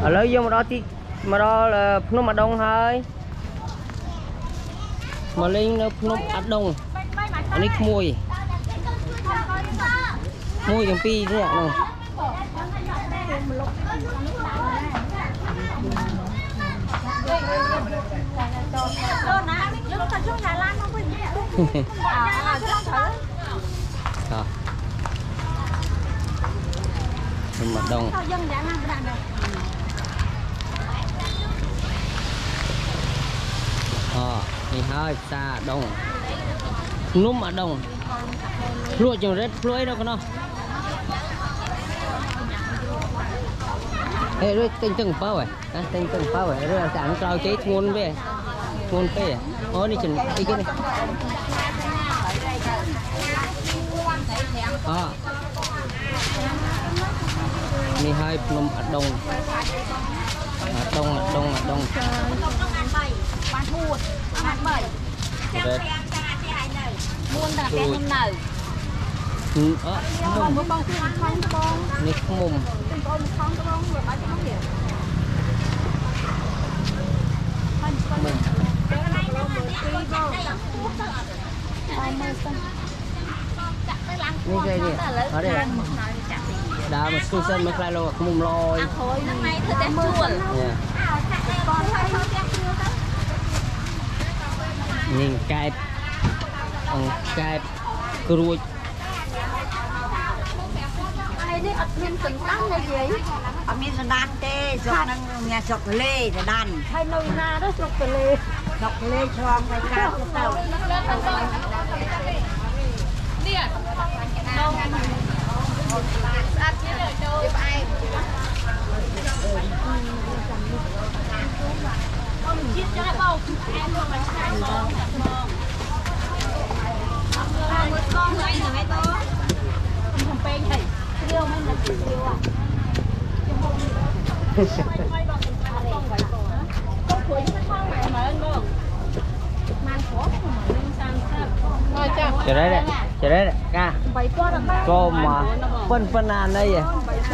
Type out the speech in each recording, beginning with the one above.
ở lấy vô mà đó là phun mà đông hơi mà lên nó phun ăn đông anh ấy mùi dòng pi thế ạ mặt đông thì hơi xa đông núm ở đông lụa chừng rất lưỡi đâu con nó ê rồi tinh từng phao vậy rồi là sản trao chế nguồn về nguồn về đi chừng đi cái nàyนี่ให้นมอัดดงบ้านพูดบ้านใหม่จะแกงจานที่ไหนหนึ่งม้วนแต่แกงนุ่มหนึ่งมุมบ้องคือคล้องบ้องนี่มุมเป็นบ้องคล้องบ้องแบบบ้านที่เขาเห็นนี่ไงเนี่ยเอาดิดาวมันสู้เส้นไม่คลายโลกมุมลอยนั่งในเธอแต่มือนี่ไก่กรูดไอ้นี่อัดมินสันตั้งเลยจีอัดมินสันดันเต้จอกนั่งเนี่ยจอกเล่จะดันให้นอยนาด้วยจอกเล่ชองไปกลางเต่าเนี่ยอัดนี่เลยโดนไปคิดจะให้เบาแอนลงมาใช้มองมือกล้องเลยหนึ่งไอ้ตัวผมเป็นไงเลี้ยวไม่หนักเลี้ยวอ่ะก็คุยไม่เข้าไหนมาแล้วก็มันขอเหมือนสั่งจะได้ca cô mà phân an đây vậy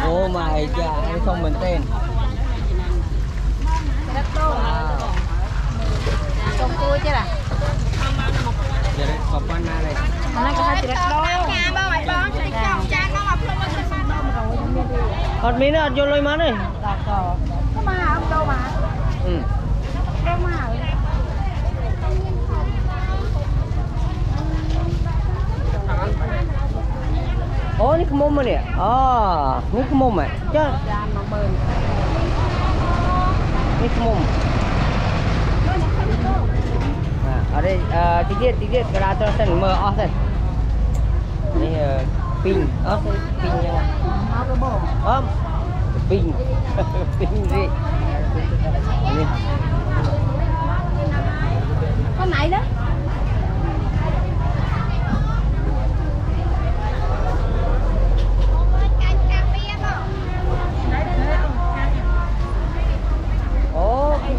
ô mày chả không mình tên trong tôi chứ là giờ đấy có phân an đây nó có hai hot miếng nó vô lôi má này có mà không đâu mà đâu mà oh ini kemum ni ya? Ini kemum ya? Ini kemum. Nah, ada tiga keraton sen merah sen. Ini pink, pink yang pink, pink ni. Ini. Con này đó.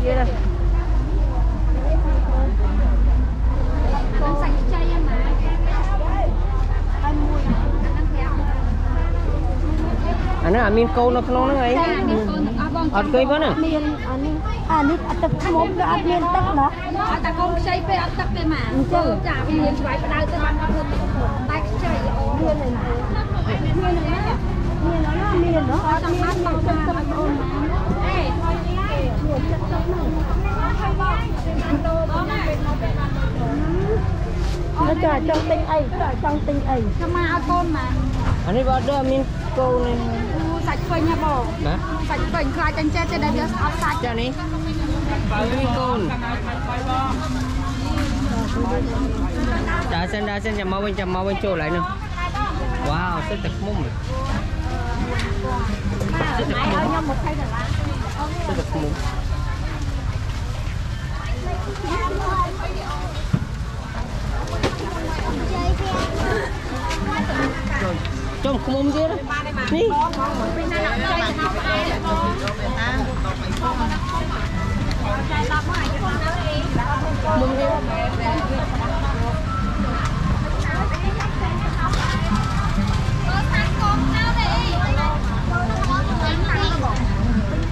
Vậy đó. Anh nói miên câu nó ngay. Ở cây bữa nè. Miên anh tập mồm cái anh miên tắc đó. Ta con xây về anh tắc về mà. Chứ chả miên phải đào tới ban hơn. Tay chơi miên này. Miên đó. Trong mắt bằng chân tâm ôn. Ê, thôi đi. Nó chờ trong tinh ấy cho mà ao tôn mà anh ấy bảo đưa mình câu này sạch phơi nha bò sạch phơi khai chân chết trên đây đưa áo sạch cho này mình câu đá sen chầm mau bên chỗ lại nữa wow rất thật mông rất thật mông trong không kia đó đi mông kia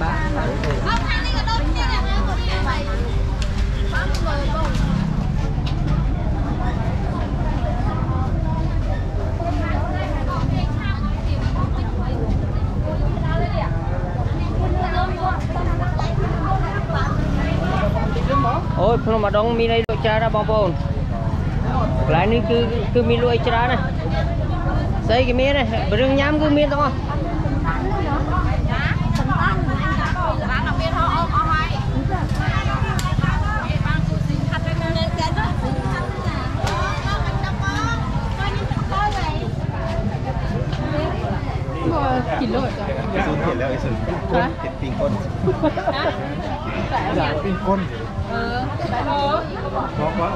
ba Ôi, không mà đóng mi này đội cha ra bong bồn. Lại ní cứ mi lùi cha này. Xây cái mi này, rừng nhám cứ mi thôi. Kilo rồi. Sừng hiện lại sừng pincon. Dạ pincon. Khó quá.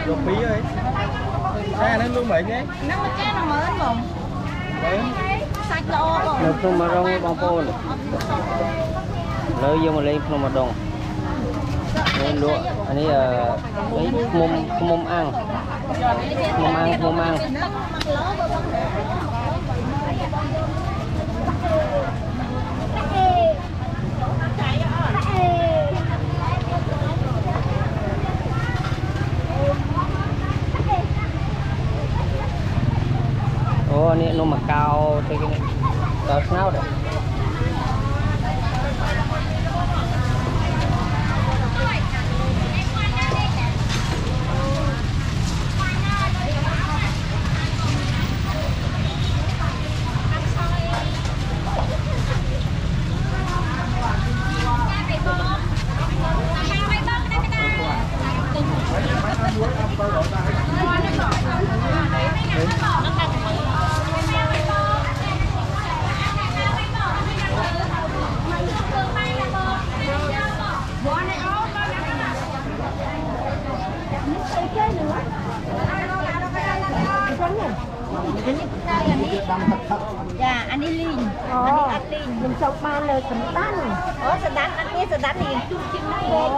Được phí rồi. Ra nó luôn vậy nhé. Nó mà chết là mới không? Sạch đồ không? Nó không mà rong bong bồn. Lấy vô mà lên không mà đông. Nên lúa, anh ấy lấy mồm ăn. Mồm ăn. Oh, ini no Macau, kayak gini. Tahu kenal deh. Dạ, anh đi liền. Anh đi ăn liền. Mình sọc ba lời sẵn tán. Sẵn tán, anh nghe sẵn tán liền. Chút chừng nó lên.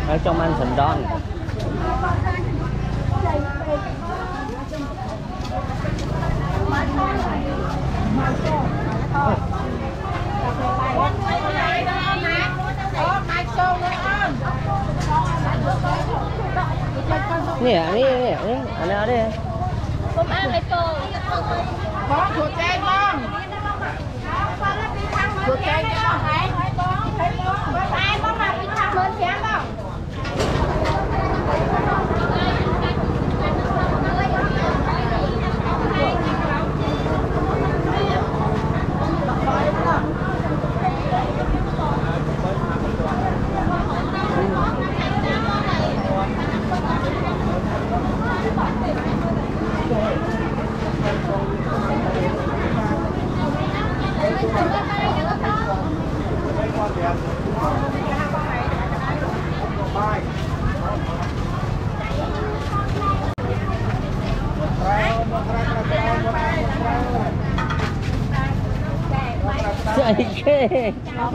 Ở trong ăn sẵn đòn. Nè, anh ở đây. Không ăn cái tô. Con chuột chay con. Chuột chay con. Ai con mà đi thăm bên chén đâu.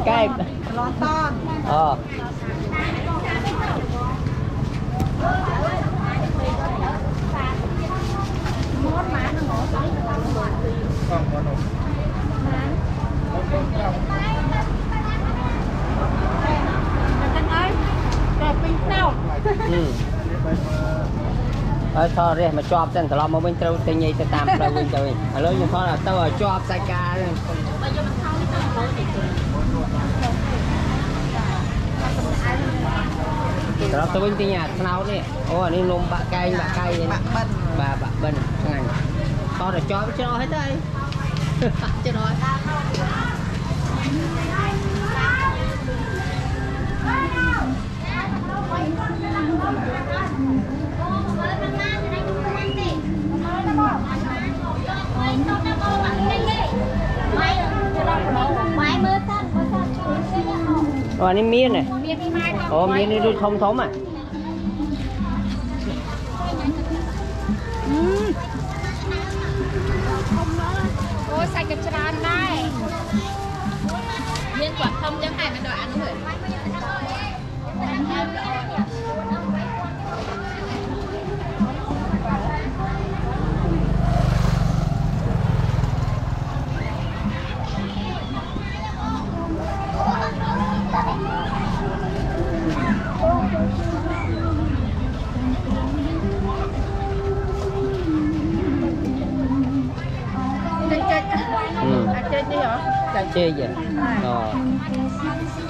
cái lon ton thôi đi mà chọp tên thằng lo mà bên trâu tên nhị tên tam rồi bên trời lớn như thôi là tao ở chọp sai ca rồi tao bên nhà nào đi ô anh nôm bạc cây bà bên ngành thôi là chọp cho nó hết đây cho nó anh ấy miên này miên đi thông thống à ôi sạch cái tràn đây miên quả thông chẳng phải mình đòi ăn rồi chơi vậy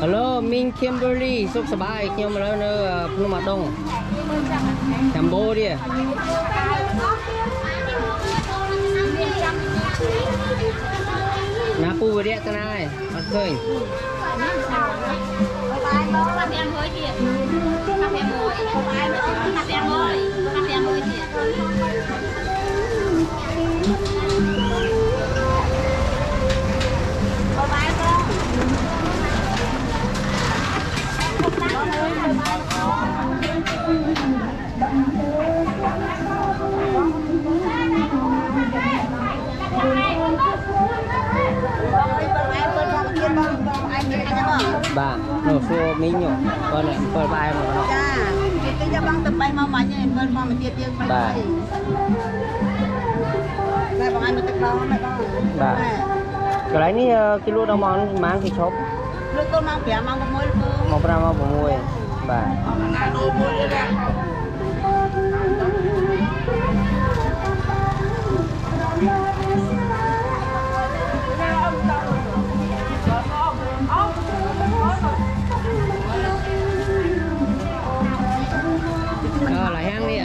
hello Minh Kimberly sốc sờ bài khi mà nó phun mặt đông Cambodia Napu về đấy tên ai mặt khơi bà nổ xua mí nhổ con này con bài mà nó cái cho băng tập bay mà mạnh như con mà tiệt tiệt bà đây bằng anh mà tập bao mày con bà cái lấy ní cái lúa đâu mang thì chốt lúa con mang bẻ mang một ra một môi bà lại hang đi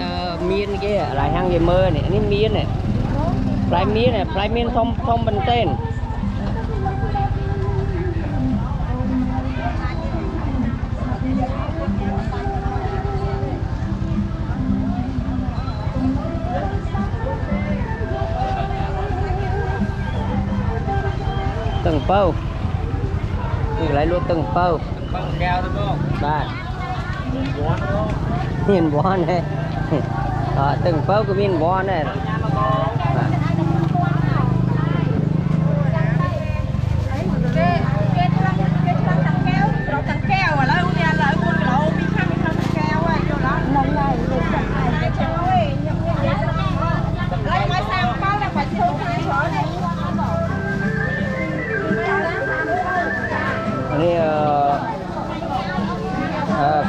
miên kia lại hang về mơ này ini miên này plai miên thông bên tên từng bao lại luôn từng bao bà miền bón này từng bao cái miền bón này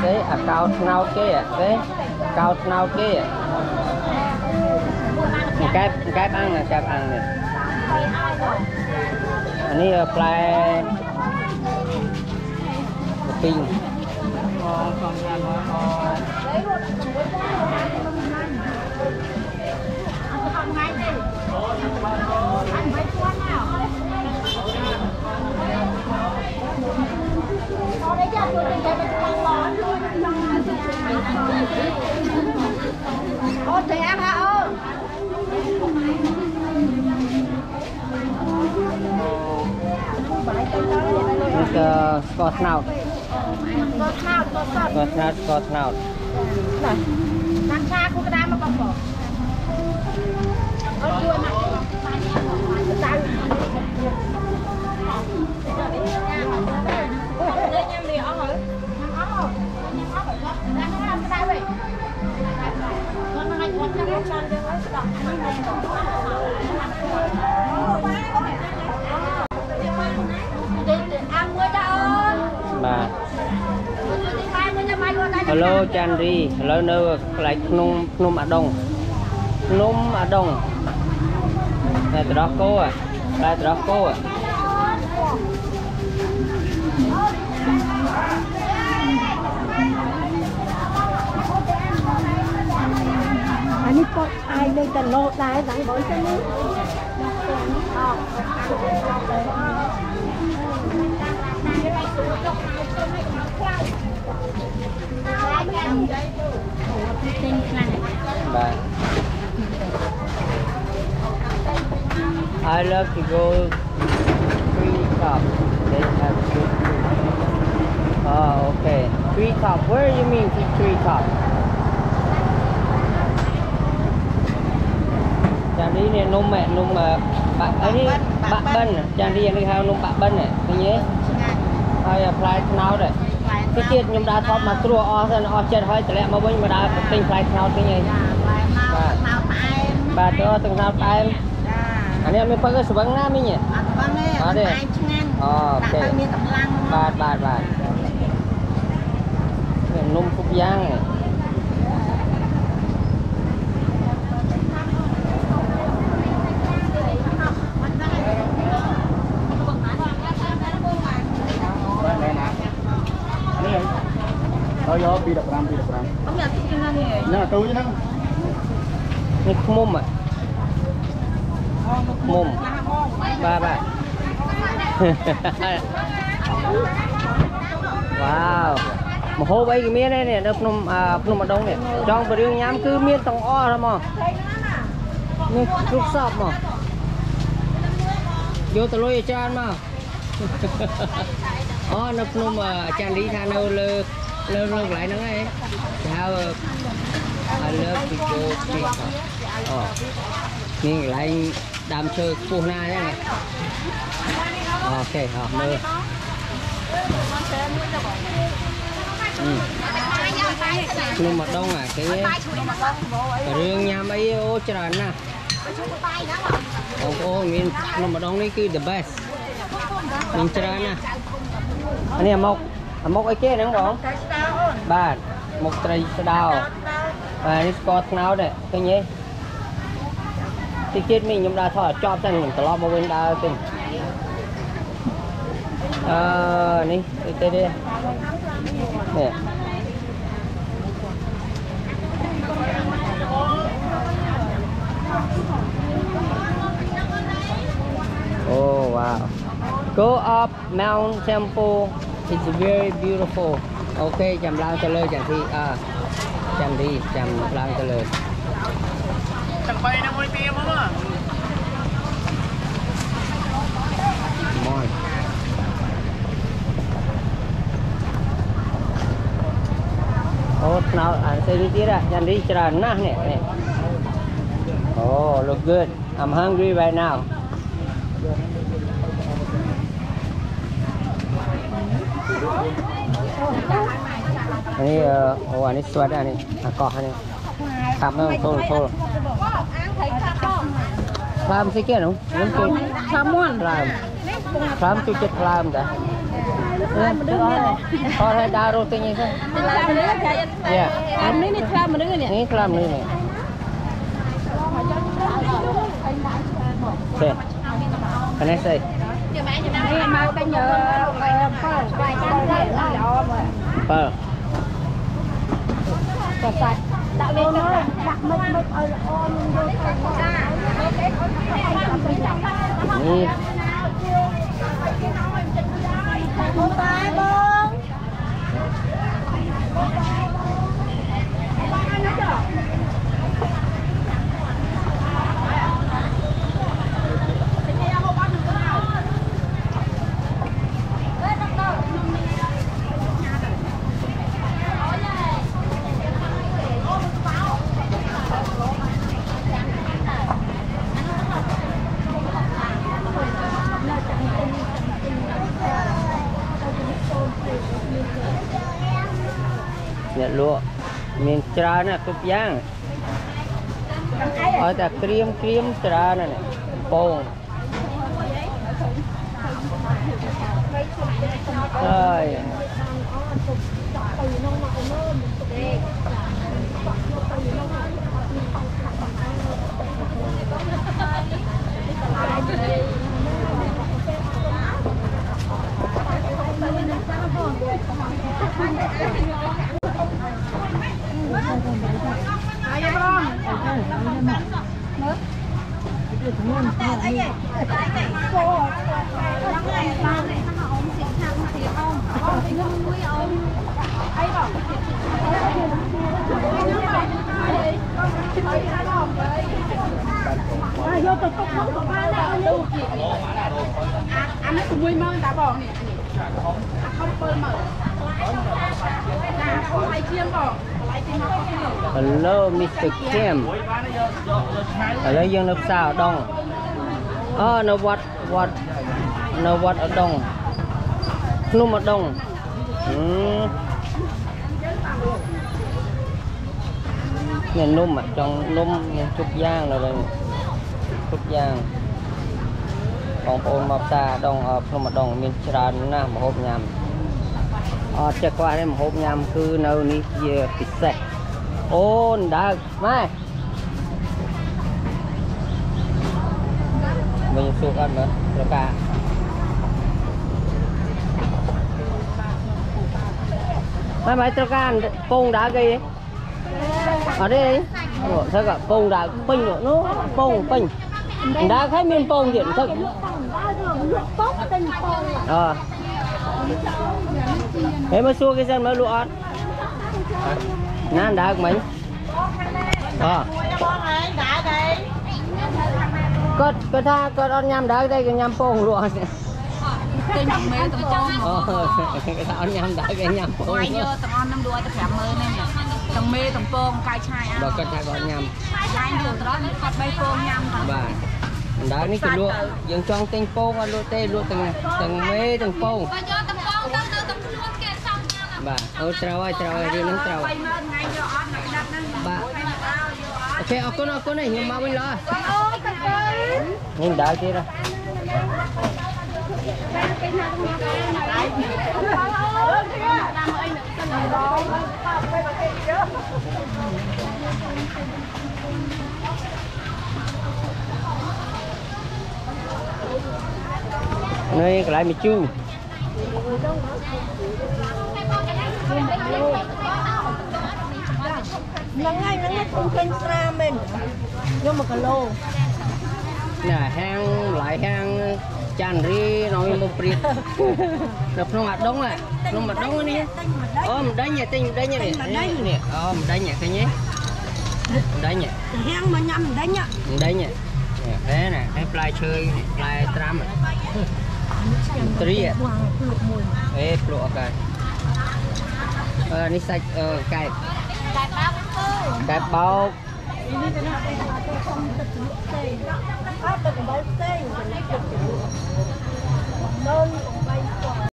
cái account nào kia cái account nào kia cái ăn này anh ấy apply pin Ôi thì em hả ơi Scott Snout Đang xa của cái đám mà còn bỏ ôi chui mà Hello Chandy Hello នៅកន្លែងភ្នំអាដងតែត្រោះគោតែត្រោះគោอันนี้ก็อายเลยแต่โลดได้หลังบ่อยใช่ไหมBye. I love to go tree top. They have tree. Oh, okay. Tree top. Where you mean tree top? Chẳng đi này nôm mẹ nôm bạc ấy đi bạc bân. Chẳng đi này hao nôm bạc bân này. Thấy nhé. Hay apply now đấy. Cái tiết nhung đã thoát mà trua o ra o chết hơi lẹ mà bên mà đã tinh apply now thế nhỉ. Bà cho từng nào tay. Anh em mình phải cái số băng nam đi nhỉ. Ở đây. Ok. Bà. Nôm cục giang này. Yo pi đập ram. Không nhận tin ra nè. Nè tôi chứ nó. Ini mum ah. Mum. Ba. Wow. Mà hô bay cái miếng này nè, nó phnom đông nè. Trong bờ riêng nhám cứ miếng tông o thôi mà. Như rút sọp mà. Vô tao lôi cho mà. Nó phnom chan đi tha nâu lơ lại nó ấy. Sao I love to go tree top.นี่ไรดำเชอปูหน้าใช่ไหมโอเคมอนุ่มมะดงอ่ะcái riêng nhà mấy ô trần nè ô miềnนุ่มมะดงนี่คือ the best มิน trần nè อันนี้มกไอ้เจ๊นั่งบอกบ้านมกไตรสดาวนี่สกอตเนาเนี่ยcái nhé thì kết mình chúng ta thọ chọn cho mình lo bao bên đào tình này đây nè oh wow go up Mount Temple it's very beautiful ok chầm lao cho lời chẳng thì chầm đi chầm lao cho lời Chẳng bay nó mới tiêm không à? Mòn. Now saya đi tiếp à, jangan đi tràn nah nè. Oh, look good. I'm hungry right now. Ini ini sweat ini, kok ini. Kamu thôi. Làm gì kia không? Làm chú chết làm đã. Có hay đào rô tinh như thế? Dạ. Làm này làm nữa nè. Này làm nữa nè. Đây. Cái này xây. Đây mau cái nhờ phở. Phở. Đạo lên nó đặt mực ở ôm đi. Bông tay bông. Nhận lụa miền trà nè cục giang ở tại cream trà nè bông rồi อันนี้คุณมุ้ยมั่งตาบอกนี่เขาเปิดมาเขาไล่เชียงบอกไล่ตีมาเขาเที่ยว Hello Mr. Kim อะไรยังนักสาวดองนวัดอดองนุ่มอดองเนี่ยนุ่มอ่ะจองนุ่มเนี่ยทุกอย่างเลยทุกอย่างของโอนมาตาดองนุ่มอดองมีชรานะมาหอบยำจะกว่าได้มาหอบยำคือเนื้อนี้เยอะพิเศษโอนดักมาmình xuống ăn nữa rồi cả mấy tao can pông đá cây ở đây sao cả pông đá pinh nữa nó pông pinh đá khai miên pông điện thật thế mà xua cái chân mới lụa nan đá mấy có tha có ăn nhâm đá đây cái nhâm pông luôn cái nhâm mê tầm pông cái ăn nhâm đá cái nhâm pông ngoài nhớ tầm ăn năm đuôi tầm khảm mê này nè tầm mê tầm pông cay chai ăn đó có tha có nhâm cay nhiều tầm đó cắt bay pông nhâm bà đá ní cái lụa dừng trong tinh pông ăn lụa tê lụa từng mê từng pông bà trâu ơi đi nướng trâu bà ok con này nhưng mà mình lo nhưng đợi kia rồi đây lại mì chu nắng ngay không kênh ra mình nhưng mà cả lô nè hang lại hang chan ri nói một pri đập nó mặt đóng à nó mặt đóng đi ôm đánh nhẹ tinh đánh nhẹ nè ôm đánh nhẹ cái nhé đánh nhẹ hang mà nhầm đánh nhẹ thế nè cái fly chơi fly tram tri à ê plo cái ní sạch cài bao nên